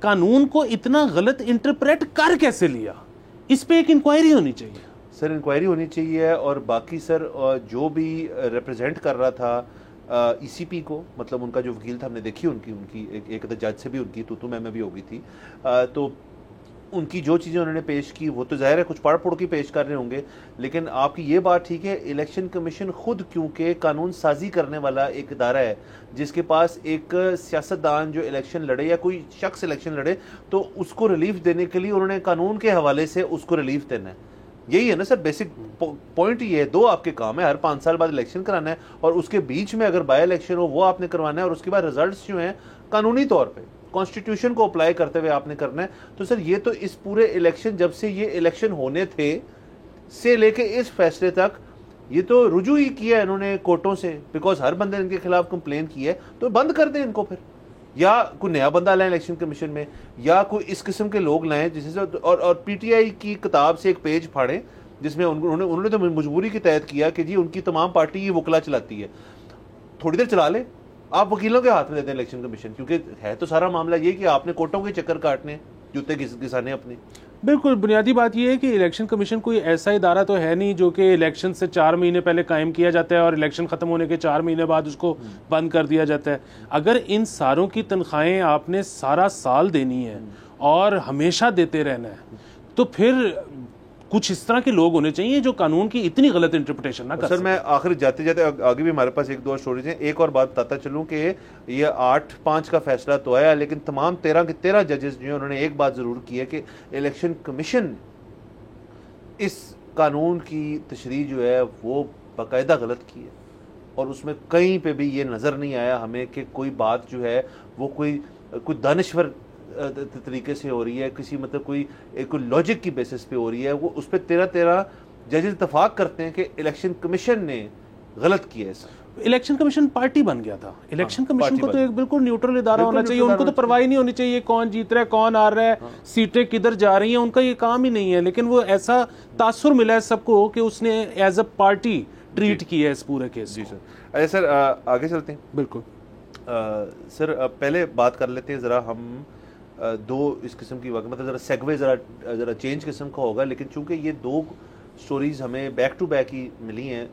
कानून को इतना गलत इंटरप्रेट कर कैसे लिया, इस पे एक इंक्वायरी होनी चाहिए सर। इंक्वायरी होनी चाहिए। और बाकी सर जो भी रिप्रेजेंट कर रहा था ECP को, मतलब उनका जो वकील था, हमने देखी उनकी एक जज से भी उनकी तू मैं भी हो गई थी, तो उनकी जो चीज़ें उन्होंने पेश की वो तो जाहिर है कुछ पढ़ की पेश कर रहे होंगे। लेकिन आपकी ये बात ठीक है, इलेक्शन कमीशन खुद क्योंकि कानून साजी करने वाला एक इदारा है, जिसके पास एक सियासतदान जो इलेक्शन लड़े या कोई शख्स इलेक्शन लड़े तो उसको रिलीफ देने के लिए उन्होंने कानून के हवाले से उसको रिलीफ देना है। यही है ना सर बेसिक पॉइंट। ये है, 2 आपके काम है, हर 5 साल बाद इलेक्शन कराना है और उसके बीच में अगर बाय इलेक्शन हो वो आपने करवाना है, और उसके बाद रिजल्ट्स जो हैं कानूनी तौर पे कॉन्स्टिट्यूशन को अप्लाई करते हुए आपने करना है। तो सर ये तो इस पूरे इलेक्शन, जब से ये इलेक्शन होने थे से लेके इस फैसले तक, ये तो रुजू ही किया है इन्होंने कोर्टों से, बिकॉज हर बंदे इनके खिलाफ कंप्लेन की है, तो बंद कर दें इनको फिर, या कोई नया बंदा लाएं इलेक्शन कमीशन में, या कोई इस किस्म के लोग लाएं जिससे और PTI की किताब से एक पेज फाड़ें जिसमें उन्होंने तो मजबूरी के तहत किया कि जी उनकी तमाम पार्टी ये वकला चलाती है, थोड़ी देर चला ले, आप वकीलों के हाथ में देते हैं इलेक्शन कमीशन, क्योंकि है तो सारा मामला ये कि आपने कोर्टों के चक्कर काटने, जूते घिसाने अपने। बिल्कुल बुनियादी बात यह है कि इलेक्शन कमीशन कोई ऐसा इदारा तो है नहीं जो कि इलेक्शन से 4 महीने पहले कायम किया जाता है और इलेक्शन ख़त्म होने के 4 महीने बाद उसको बंद कर दिया जाता है। अगर इन सारों की तनख्वाहें आपने सारा साल देनी है और हमेशा देते रहना है, तो फिर कुछ इस तरह के लोग होने चाहिए जो कानून की इतनी गलत इंटरप्रिटेशन ना कर सर। मैं आखिर जाते जाते आगे भी हमारे पास 1-2 स्टोरीज हैं, एक और बात बताता चलूं कि ये 8-5 का फैसला तो आया, लेकिन तमाम 13 के 13 जजेस जो हैं उन्होंने एक बात ज़रूर की है कि इलेक्शन कमीशन इस कानून की तशरीह जो है वो बाकायदा गलत की है, और उसमें कहीं पे भी ये नज़र नहीं आया हमें कि कोई बात जो है वो कोई दानिश्वर तरीके से हो रही है, किसी मतलब कोई लॉजिक की बेसिस पे हो रही है। वो उस पर 13 जजेस इतफाक करते हैं कि इलेक्शन कमीशन ने गलत किया है। इलेक्शन कमीशन पार्टी बन गया था। इलेक्शन कमीशन को तो एक बिल्कुल न्यूट्रल इदारा होना चाहिए, उनको तो परवाह नहीं होनी चाहिए कौन जीत रहा है, कौन आ रहा है, सीटें किधर जा रही हैं, उनका ये काम ही नहीं है। लेकिन वो ऐसा तासुर मिला है सबको कि उसने एज अ पार्टी ट्रीट किया है इस पूरे केस। जी सर। अच्छा सर, आगे चलते हैं। बिल्कुल सर, पहले बात कर लेते हैं ज़रा हम 2 इस किस्म की वक्त, मतलब ज़रा सेगवे ज़रा चेंज किस्म का होगा, लेकिन चूंकि ये 2 स्टोरीज़ हमें बैक टू बैक ही मिली हैं,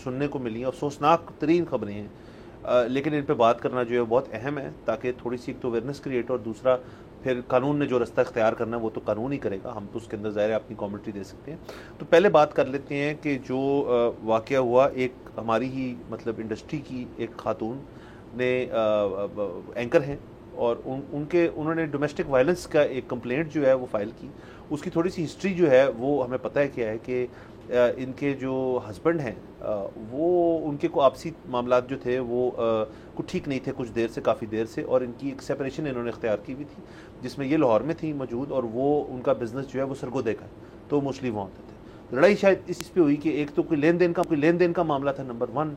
सुनने को मिली हैं, अफसोसनाक तरीन ख़बरें हैं, लेकिन इन पे बात करना जो है बहुत अहम है, ताकि थोड़ी सी एक तो अवेयरनेस क्रिएट, और दूसरा फिर कानून ने जो रास्ता इख्तियार करना है वो तो कानून ही करेगा, हम तो उसके अंदर ज़ाहिर अपनी कमेंट्री दे सकते हैं। तो पहले बात कर लेते हैं कि जो वाक़या हुआ, एक हमारी ही मतलब इंडस्ट्री की एक खातून ने एंकर हैं और उन्होंने डोमेस्टिक वायलेंस का एक कंप्लेंट जो है वो फाइल की। उसकी थोड़ी सी हिस्ट्री जो है वो हमें पता है क्या है कि इनके जो हस्बैंड हैं वो उनके को आपसी मामलात जो थे वो कुछ ठीक नहीं थे कुछ देर से, काफ़ी देर से, और इनकी एक सेपरेशन इन्होंने इख्तियार की हुई थी, जिसमें ये लाहौर में थी मौजूद, और वो उनका बिज़नेस जो है वो सरगोदे का, तो मोस्टली वहाँ होते थे। लड़ाई शायद इस पे हुई कि एक तो कोई लेन देन का मामला था नंबर 1,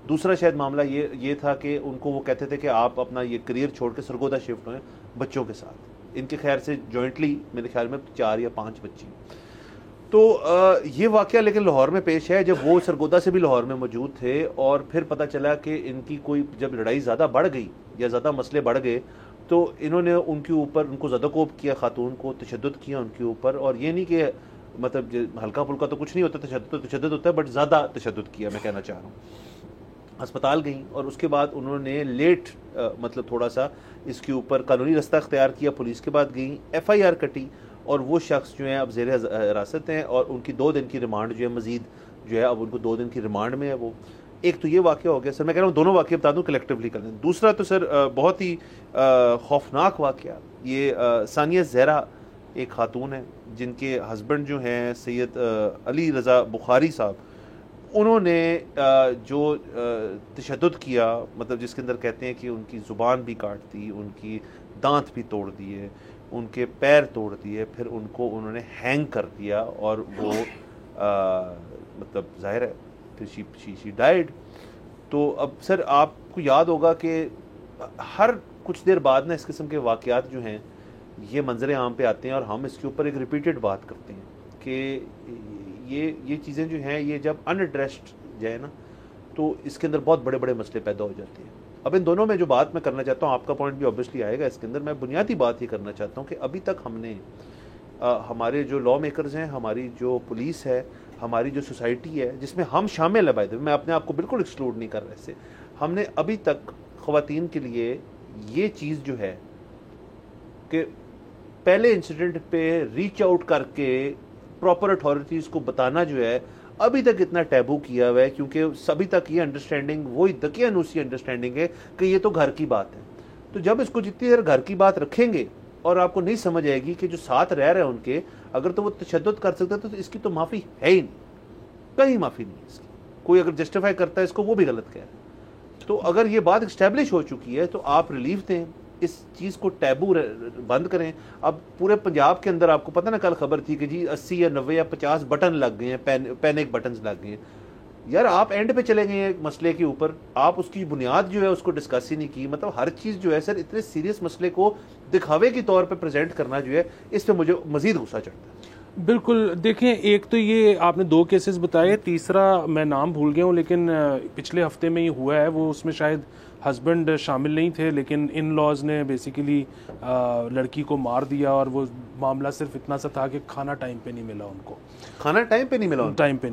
दूसरा शायद मामला ये था कि उनको वो कहते थे कि आप अपना ये करियर छोड़ के सरगोदा शिफ्ट हों बच्चों के साथ। इनके खैर से जॉइंटली मेरे ख्याल में 4 या 5 बच्ची। तो ये वाक़या लेकिन लाहौर में पेश है, जब वो सरगोदा से भी लाहौर में मौजूद थे, और फिर पता चला कि इनकी कोई जब लड़ाई ज़्यादा बढ़ गई या ज़्यादा मसले बढ़ गए तो इन्होंने उनके ऊपर उनको ज़्यादा किया, ख़ातून को तशद्दुद किया उनके ऊपर, और ये नहीं कि मतलब हल्का फुल्का तो कुछ नहीं होता, तशद्दुद होता है, बट ज़्यादा तशद्दुद किया, मैं कहना चाह रहा हूँ। अस्पताल गई और उसके बाद उन्होंने लेट मतलब थोड़ा सा इसके ऊपर कानूनी रास्ता अख्तियार किया, पुलिस के बाद गई, FIR कटी, और वो शख्स जो है अब ज़ेर हिरासत हैं, और उनकी 2 दिन की रिमांड जो है मज़ीद जो है अब उनको 2 दिन की रिमांड में है वो। एक तो ये वाक़या हो गया सर, मैं कह रहा हूँ दोनों वाक़े बता दूँ कलेक्टिवली कर दें। दूसरा तो सर बहुत ही खौफनाक वाक़या, ये सानिया ज़हरा एक खातून है जिनके हस्बैंड जो हैं सैयद अली रज़ा बुखारी साहब, उन्होंने जो तशद्दुद किया, मतलब जिसके अंदर कहते हैं कि उनकी ज़ुबान भी काट दी, उनकी दांत भी तोड़ दिए, उनके पैर तोड़ दिए, फिर उनको उन्होंने हैंग कर दिया, और वो मतलब जाहिर है फिर शी डाइड। तो अब सर आपको याद होगा कि हर कुछ देर बाद ना इस किस्म के वाक़यात जो हैं ये मंजर आम पे आते हैं, और हम इसके ऊपर एक रिपीटेड बात करते हैं कि ये चीज़ें जो हैं ये जब अनएड्रेस्ड जाए ना तो इसके अंदर बहुत बड़े बड़े मसले पैदा हो जाते हैं। अब इन दोनों में जो बात मैं करना चाहता हूँ, आपका पॉइंट भी ऑब्वियसली आएगा इसके अंदर, मैं बुनियादी बात ये करना चाहता हूँ कि अभी तक हमने हमारे जो लॉ मेकर्स हैं, हमारी जो पुलिस है, हमारी जो सोसाइटी है जिसमें हम शामिल है, बाय द वे मैं अपने आप को बिल्कुल एक्सक्लूड नहीं कर रहा इससे, हमने अभी तक ख़वातीन के लिए ये चीज़ जो है कि पहले इंसिडेंट पे रीच आउट करके प्रॉपर अथॉरिटीज़ को बताना जो है अभी तक इतना टैबू किया हुआ है, क्योंकि अभी तक ये अंडरस्टैंडिंग वही दकियानूसी अंडरस्टैंडिंग है कि ये तो घर की बात है। तो जब इसको जितनी देर घर की बात रखेंगे और आपको नहीं समझ आएगी कि जो साथ रह रहे हैं उनके, अगर तो वो तशद्दुद कर सकते तो इसकी तो माफ़ी है ही नहीं, कहीं माफ़ी नहीं है इसकी। कोई अगर जस्टिफाई करता है इसको वो भी गलत कह रहा है। तो अगर ये बात इस्टेब्लिश हो चुकी है तो आप रिलीफ दें, इस चीज़ को टैबू बंद करें। अब पूरे पंजाब के अंदर आपको पता ना, कल खबर थी कि जी 80 या 90 या 50 बटन लग गए हैं, पैनिक बटन्स लग गए हैं। यार आप एंड पे चले गए हैं मसले के ऊपर, आप उसकी बुनियाद जो है उसको डिस्कस ही नहीं की। मतलब हर चीज़ जो है सर इतने सीरियस मसले को दिखावे के तौर पे प्रेजेंट करना जो है, इस पर मुझे मजीद गुस्सा चढ़ता है। बिल्कुल, देखें एक तो ये आपने 2 केसेस बताए, तीसरा मैं नाम भूल गया हूँ लेकिन पिछले हफ्ते में ही हुआ है, वो उसमें शायद हस्बैंड शामिल नहीं थे लेकिन इन लॉज ने बेसिकली लड़की को मार दिया, और वो मामला सिर्फ इतना सा था कि खाना टाइम पे नहीं मिला उनको, खाना टाइम पे नहीं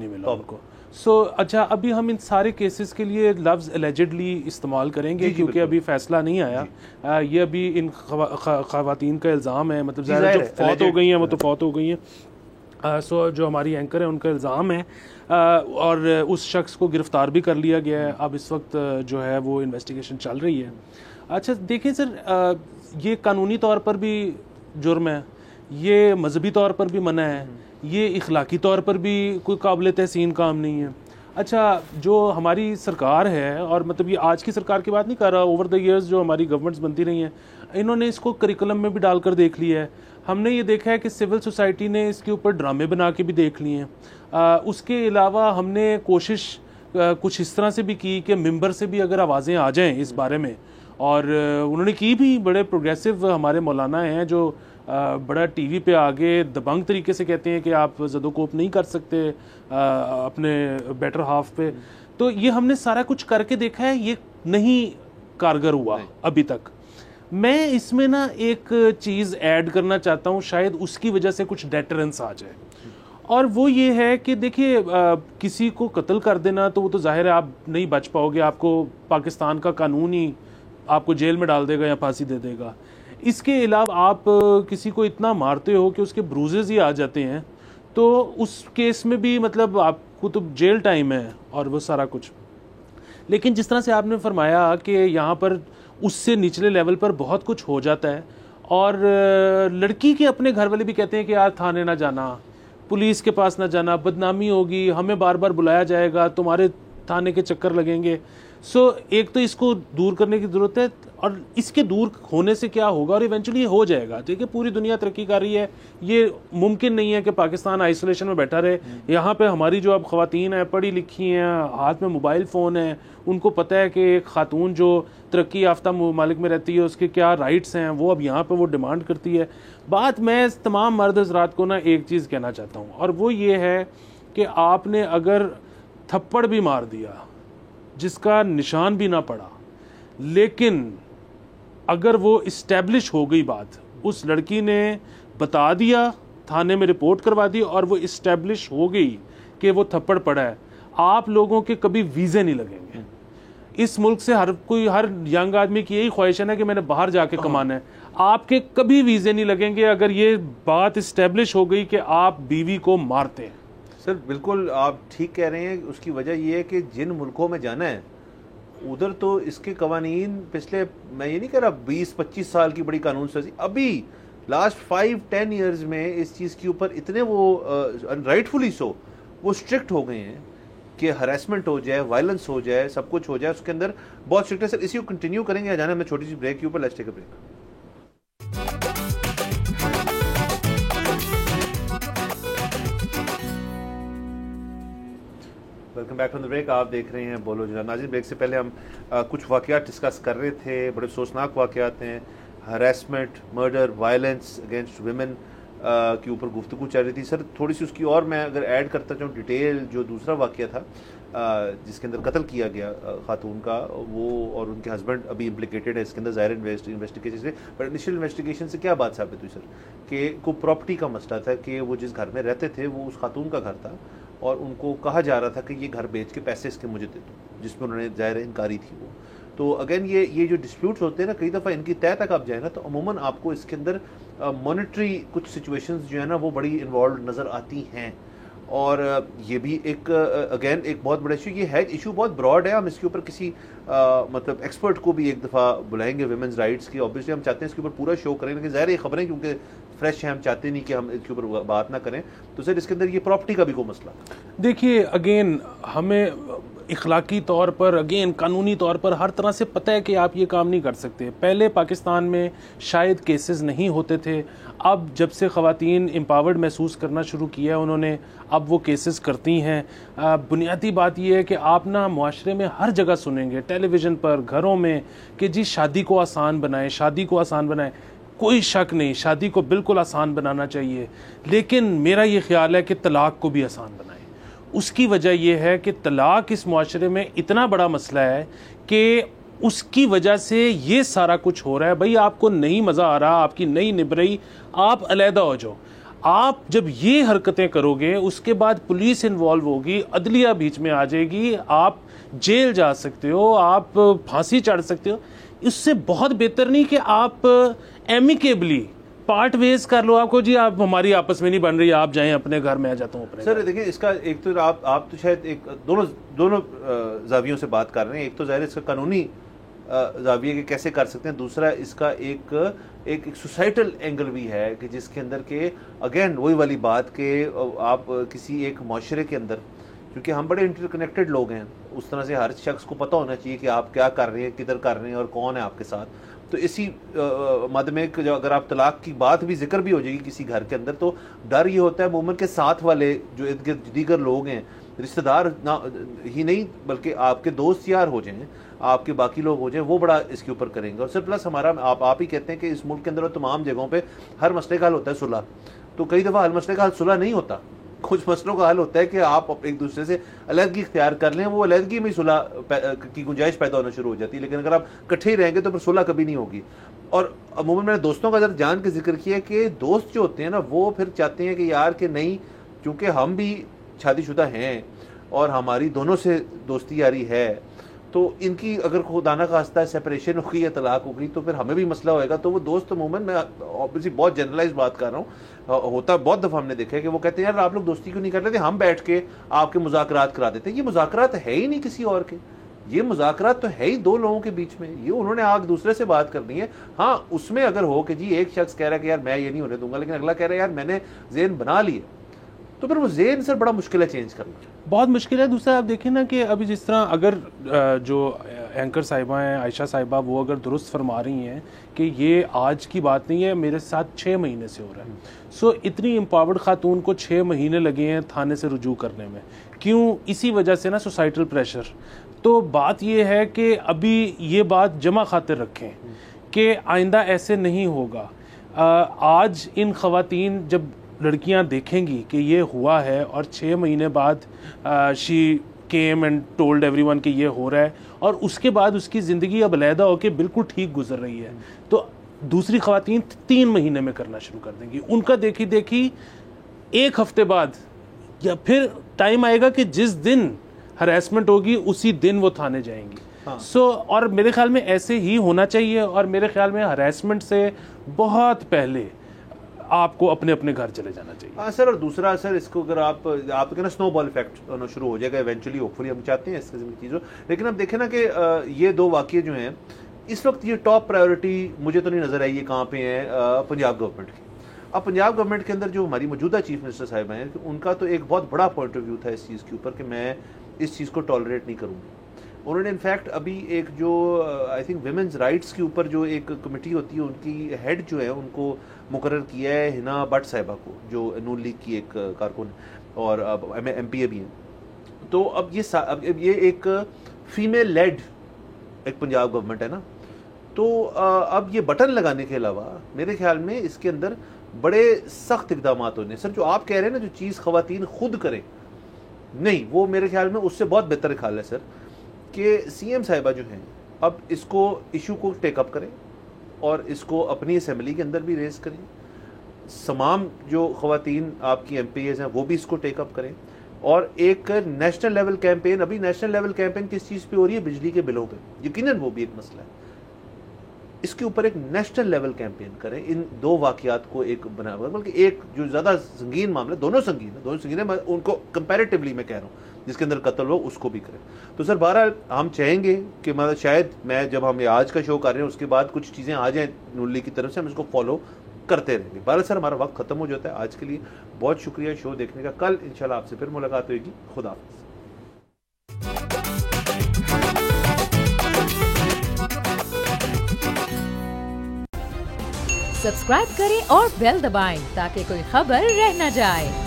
मिला उनको। सो अच्छा, अभी हम इन सारे केसेस के लिए लफ्ज़ एलिजिडली इस्तेमाल करेंगे क्योंकि अभी फैसला नहीं आया। ये अभी इन ख़वातीन का इल्ज़ाम है, मतलब ज़्यादा जो फौत हो गई हैं वो तो फौत हो गई हैं। सो जो हमारी एंकर है उनका इल्ज़ाम है, और उस शख्स को गिरफ़्तार भी कर लिया गया है। अब इस वक्त जो है वो इन्वेस्टिगेशन चल रही है। अच्छा देखिए सर, ये कानूनी तौर पर भी जुर्म है, ये मजहबी तौर पर भी मना है, ये इखलाकी तौर पर भी कोई काबिल तहसीन काम नहीं है। अच्छा, जो हमारी सरकार है, और मतलब ये आज की सरकार की बात नहीं कर रहा, ओवर द ईयर्स जो हमारी गवर्नमेंट्स बनती रही हैं, इन्होंने इसको करिकुलम में भी डालकर देख लिया है। हमने ये देखा है कि सिविल सोसाइटी ने इसके ऊपर ड्रामे बना के भी देख लिए हैं। उसके अलावा हमने कोशिश कुछ इस तरह से भी की कि मेंबर से भी अगर आवाज़ें आ जाएं इस बारे में, और उन्होंने की भी। बड़े प्रोग्रेसिव हमारे मौलाना हैं जो बड़ा टीवी पे आगे दबंग तरीके से कहते हैं कि आप ज़दोकोप नहीं कर सकते अपने बेटर हाफ पे। तो ये हमने सारा कुछ करके देखा है, ये नहीं कारगर हुआ अभी तक। मैं इसमें ना एक चीज़ ऐड करना चाहता हूँ, शायद उसकी वजह से कुछ डेटरेंस आ जाए, और वो ये है कि देखिए किसी को कत्ल कर देना तो वो तो जाहिर है आप नहीं बच पाओगे, आपको पाकिस्तान का कानून ही आपको जेल में डाल देगा या फांसी दे देगा। इसके अलावा आप किसी को इतना मारते हो कि उसके ब्रूजेस ही आ जाते हैं, तो उस केस में भी मतलब आपको तो जेल टाइम है और वो सारा कुछ। लेकिन जिस तरह से आपने फरमाया कि यहाँ पर उससे निचले लेवल पर बहुत कुछ हो जाता है, और लड़की के अपने घर वाले भी कहते हैं कि यार थाने ना जाना, पुलिस के पास ना जाना, बदनामी होगी, हमें बार बार बुलाया जाएगा, तुम्हारे थाने के चक्कर लगेंगे। सो एक तो इसको दूर करने की ज़रूरत है, और इसके दूर होने से क्या होगा, और इवेंचुअली ये हो जाएगा। ठीक है, पूरी दुनिया तरक्की कर रही है, ये मुमकिन नहीं है कि पाकिस्तान आइसोलेशन में बैठा रहे। यहाँ पे हमारी जो अब ख़वातीन हैं, पढ़ी लिखी हैं, हाथ में मोबाइल फ़ोन है, उनको पता है कि एक ख़ातून जो तरक्की याफ्ता ममालिक में रहती है उसके क्या राइट्स हैं, वो अब यहाँ पर वो डिमांड करती है। बात मैं तमाम मर्द हज़रात को ना एक चीज़ कहना चाहता हूँ, और वो ये है कि आपने अगर थप्पड़ भी मार दिया जिसका निशान भी ना पड़ा, लेकिन अगर वो इस्टेब्लिश हो गई बात, उस लड़की ने बता दिया, थाने में रिपोर्ट करवा दी और वो इस्टेब्लिश हो गई कि वो थप्पड़ पड़ा है, आप लोगों के कभी वीज़े नहीं लगेंगे। इस मुल्क से हर यंग आदमी की यही ख्वाहिश है ना कि मैंने बाहर जाके कमाना है, आपके कभी वीज़े नहीं लगेंगे अगर ये बात इस्टेब्लिश हो गई कि आप बीवी को मारते हैं। सर बिल्कुल आप ठीक कह रहे हैं। उसकी वजह यह है कि जिन मुल्कों में जाना है उधर तो इसके कवानीन पिछले, मैं ये नहीं कह रहा 20-25 साल की बड़ी कानून साजी, अभी लास्ट 5-10 ईयर्स में इस चीज़ के ऊपर इतने वो राइटफुली सो वो स्ट्रिक्ट हो गए हैं कि हरासमेंट हो जाए, वायलेंस हो जाए, सब कुछ हो जाए, उसके अंदर बहुत स्ट्रिक्ट है। सर इसी को कंटिन्यू करेंगे, जाना हमें छोटी सी ब्रेक के ऊपर, let's take a break. Welcome back from the break. आप देख रहे हैं बोलो जनाब। नाज़रीन, ब्रेक से पहले हम कुछ वाक़यात डिस्कस कर रहे थे, बड़े अफसोसनाक वाक़यात हैं, harassment, murder, violence against women के ऊपर गुफ्तगू चल रही थी। सर थोड़ी सी उसकी और मैं अगर ऐड करता चाहूँ डिटेल, जो दूसरा वाक़या था जिसके अंदर कत्ल किया गया खातून का, वो और उनके हस्बैंड अभी इम्प्लिकेटेड है इसके अंदर ज़ाहिर इन्वेस्टिगेशन से। बट इनिशियल इन्वेस्टिगेशन से क्या बात साबित हुई सर कि को प्रॉपर्टी का मसला था कि वो जिस घर में रहते थे वो उस खातून का घर था और उनको कहा जा रहा था कि ये घर बेच के पैसे इसके मुझे दे दो, जिसमें उन्होंने ज़ाहिर इनकारी थी वो। तो अगेन ये जो डिस्प्यूट्स होते हैं ना, कई दफ़ा इनकी तय तक आप जाए ना तो अमूमन आपको इसके अंदर मॉनेटरी कुछ सिचुएशंस जो है ना वो बड़ी इन्वॉल्व नज़र आती हैं। और ये भी एक अगेन एक बहुत बड़ा इशू, ये है इशू बहुत ब्रॉड है। हम इसके ऊपर किसी मतलब एक्सपर्ट को भी एक दफ़ा बुलाएंगे वुमेन्स राइट्स की। ऑब्वियसली हम चाहते हैं इसके ऊपर पूरा शो करें, लेकिन ज़ाहिर ये खबरें क्योंकि फ्रेश है, हम चाहते नहीं कि हम इसके ऊपर बात ना करें। तो सर इसके अंदर ये प्रॉपर्टी का भी कोई मसला, देखिए अगेन हमें इखलाकी तौर पर, अगेन कानूनी तौर पर हर तरह से पता है कि आप ये काम नहीं कर सकते। पहले पाकिस्तान में शायद केसेस नहीं होते थे, अब जब से ख़वातीन एम्पावर्ड महसूस करना शुरू किया है उन्होंने, अब वो केसेस करती हैं। बुनियादी बात यह है कि आप ना मुआशरे में हर जगह सुनेंगे, टेलीविज़न पर, घरों में, कि जी शादी को आसान बनाएं, शादी को आसान बनाएं। कोई शक नहीं, शादी को बिल्कुल आसान बनाना चाहिए, लेकिन मेरा ये ख्याल है कि तलाक को भी आसान बनाएं। उसकी वजह यह है कि तलाक इस मुआशरे में इतना बड़ा मसला है कि उसकी वजह से ये सारा कुछ हो रहा है। भाई आपको नहीं मज़ा आ रहा, आपकी नहीं निभ रही, आप अलहदा हो जाओ। आप जब ये हरकतें करोगे उसके बाद पुलिस इन्वॉल्व होगी, अदलिया बीच में आ जाएगी, आप जेल जा सकते हो, आप फांसी चढ़ सकते हो। इससे बहुत बेहतर नहीं कि आप एमिकेबली पार्ट वेज कर लो, आपको जी आप हमारी आपस में नहीं बन रही, आप जाएं अपने घर, में आ जाता हूँ अपने। सर देखिए इसका एक तो आप तो शायद एक दोनों जावियों से बात कर रहे हैं। एक तो ज़ाहिर इसका कानूनी जाविये के कैसे कर सकते हैं, दूसरा इसका एक सोसाइटल एंगल भी है कि जिसके अंदर के अगेन वही वाली बात कि आप किसी एक माशरे के अंदर, क्योंकि हम बड़े इंटरकनेक्टेड लोग हैं, उस तरह से हर शख्स को पता होना चाहिए कि आप क्या कर रहे हैं, किधर कर रहे हैं और कौन है आपके साथ। तो इसी मद में अगर आप तलाक की बात भी जिक्र भी हो जाएगी किसी घर के अंदर, तो डर ये होता है मोमन के साथ वाले जो इर्द गिर्द दीगर लोग हैं, रिश्तेदार ना ही नहीं बल्कि आपके दोस्त यार हो जाएं, आपके बाकी लोग हो जाएं, वो बड़ा इसके ऊपर करेंगे। और सर प्लस हमारा आप ही कहते हैं कि इस मुल्क के अंदर तमाम जगहों पे हर मसले का हल होता है सुलह, तो कई दफ़ा हर मसले का हल सुलह नहीं होता। कुछ मसलों का हल होता है कि आप एक दूसरे से अलहदगी इख्तियार कर लें, वो अलहदगी में सुलह की गुंजाइश पैदा होना शुरू हो जाती है। लेकिन अगर आप इकट्ठे ही रहेंगे तो फिर सुलह कभी नहीं होगी। और अमूमन मैंने दोस्तों का जरा जान के जिक्र किया कि दोस्त जो होते हैं ना वो फिर चाहते हैं कि यार कि नहीं, क्योंकि हम भी शादीशुदा हैं और हमारी दोनों से दोस्ती यारी है, तो इनकी अगर खुदाना खास्ता सेपरेशन होगी या तलाक होगी तो फिर हमें भी मसला होएगा। तो वो दोस्त अमूमन, मैं ऑब्वियसली बहुत जनरलाइज बात कर रहा हूँ, होता बहुत दफ़ा हमने देखा है कि वो कहते हैं यार आप लोग दोस्ती क्यों नहीं कर लेते, हम बैठ के आपके मुज़ाकरात करा देते हैं। ये मुज़ाकरात है ही नहीं किसी और के, ये मुज़ाकरात तो है ही दो लोगों के बीच में, ये उन्होंने आग दूसरे से बात करनी है। हाँ उसमें अगर हो कि जी एक शख्स कह रहा है कि यार मैं ये नहीं होने दूंगा, लेकिन अगला कह रहा है यार मैंने ज़ेन बना लिया, तो फिर वो ज़ेन सर बड़ा मुश्किल है चेंज करना, बहुत मुश्किल है। दूसरा आप देखिए ना कि अभी जिस तरह अगर जो एंकर साहिबा हैं, आयशा साहिबा, वो अगर दुरुस्त फरमा रही हैं कि ये आज की बात नहीं है, मेरे साथ 6 महीने से हो रहा है। सो इतनी एम्पावर्ड खातून को 6 महीने लगे हैं थाने से रुजू करने में, क्यों? इसी वजह से ना सोसाइटल प्रेशर। तो बात ये है कि अभी ये बात जमा खातिर रखें कि आइंदा ऐसे नहीं होगा। आज इन ख़वातीन जब लड़कियां देखेंगी कि ये हुआ है और 6 महीने बाद she came and told everyone कि ये हो रहा है, और उसके बाद उसकी ज़िंदगी अब अलहदा होकर बिल्कुल ठीक गुजर रही है, तो दूसरी ख़वातीन 3 महीने में करना शुरू कर देंगी। उनका देखी देखी 1 हफ्ते बाद या फिर टाइम आएगा कि जिस दिन हरासमेंट होगी उसी दिन वो थाने जाएंगी। और मेरे ख्याल में ऐसे ही होना चाहिए, और मेरे ख्याल में हरासमेंट से बहुत पहले आपको अपने अपने घर चले जाना चाहिए। हाँ सर, और दूसरा सर, इसको अगर आप कहना स्नोबॉल इफेक्ट होना शुरू हो जाएगा इवेंचुअली, होपफुली हम चाहते हैं इस किस्म की चीज़ों। लेकिन अब देखें ना कि ये 2 वाक़ये जो हैं इस वक्त ये टॉप प्रायोरिटी मुझे तो नहीं नज़र आई, ये कहाँ पे है पंजाब गवर्नमेंट की। अब पंजाब गवर्नमेंट के अंदर जो हमारी मौजूदा चीफ मिनिस्टर साहिबा हैं, उनका तो एक बहुत बड़ा पॉइंट ऑफ व्यू था इस चीज़ के ऊपर कि मैं इस चीज़ को टॉलरेट नहीं करूँगी। उन्होंने इनफैक्ट अभी एक जो आई थिंक विमेंस राइट्स के ऊपर जो एक कमेटी होती है, उनकी हेड जो है उनको मुकर्रर किया है हिना भट्ट साहिबा को, जो नून लीग की एक कारकुन और अब MPA भी हैं। तो अब ये एक फीमेल लेड एक पंजाब गवर्नमेंट है ना, तो अब ये बटन लगाने के अलावा मेरे ख्याल में इसके अंदर बड़े सख्त इक़दाम होने। सर जो आप कह रहे हैं ना, जो चीज़ ख़वातीन खुद करें, नहीं, वो मेरे ख्याल में उससे बहुत बेहतर ख्याल है सर कि CM साहिबा जो हैं अब इसको इशू को टेकअप करें और इसको अपनी असेंबली के अंदर भी रेज करें। तमाम जो ख़वातीन आपकी MPAs हैं वो भी इसको टेकअप करें, और एक नेशनल लेवल कैंपेन, अभी नेशनल लेवल कैंपेन किस चीज़ पे हो रही है? बिजली के बिलों पे, यकीनन वो भी एक मसला है। इसके ऊपर एक नेशनल लेवल कैंपेन करें, इन 2 वाक़यात को एक बना, बल्कि एक जो ज़्यादा संगीन मामला, दोनों संगीन है, मैं उनको कंपैरेटिवली मैं कह रहा हूँ, जिसके अंदर कत्ल हो उसको भी करें। तो सर बहरहाल हम चाहेंगे कि मतलब शायद मैं जब हम आज का शो कर रहे हैं उसके बाद कुछ चीज़ें आ जाएँ नून लीग की तरफ से, हम इसको फॉलो करते रहेंगे। बहरहाल सर हमारा वक्त ख़त्म हो जाता है आज के लिए, बहुत शुक्रिया शो देखने का। कल इंशाल्लाह आपसे फिर मुलाकात होगी। खुदा हाफ़िज़। सब्सक्राइब करें और बेल दबाएं ताकि कोई खबर रह न जाए।